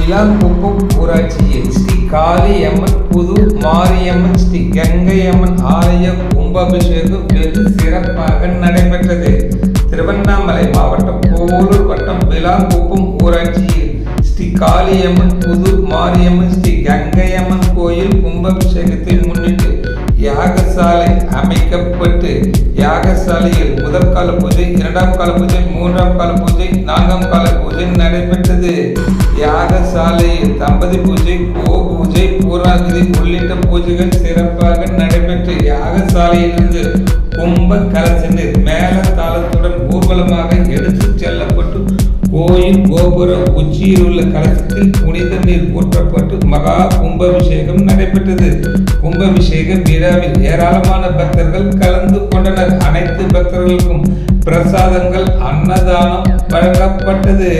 விளாங்குப்பம் ஊராட்சியில் ஸ்ரீ காளியம்மன் புது மாரியம்மன் ஸ்ரீ கங்கையம்மன் ஆலய கும்பாபிஷேகம் வெகு சிறப்பாக நடைபெற்றது. திருவண்ணாமலை மாவட்டம் போலூர் வட்டம் விளாங்குப்பம் ஊராட்சியில் ஸ்ரீ காளியம்மன் புது மாரியம்மன் ஸ்ரீ கங்கையம்மன் கோயில் கும்பாபிஷேகத்தை முன்னிட்டு யாகசாலை அமைக்கப்பட்டு யாகசாலையில் முதல் கால பூஜை, இரண்டாம் கால பூஜை, மூன்றாம் கால பூஜை, நான்காம் கால பூஜை நடைபெற்றது. யாகசாலையில் தம்பதி பூஜை, கோ பூஜை, பூர்ணாகுதி உள்ளிட்ட பூஜைகள் சிறப்பாக நடைபெற்று யாகசாலையிலிருந்து கும்ப கலச நீர் மேல தாளத்துடன் ஊர்வலமாக எடுத்துச் செல்லப்பட்டு கோயில் கோபுர உச்சியில் உள்ள கலசத்தில் புனித நீர் ஊற்றப்பட்டு மகா கும்பாபிஷேகம் நடைபெற்றது. கும்பாபிஷேக விழாவில் ஏராளமான பக்தர்கள் கலந்து கொண்டனர். அனைத்து பக்தர்களுக்கும் பிரசாதங்கள், அன்னதானம் வழங்கப்பட்டது.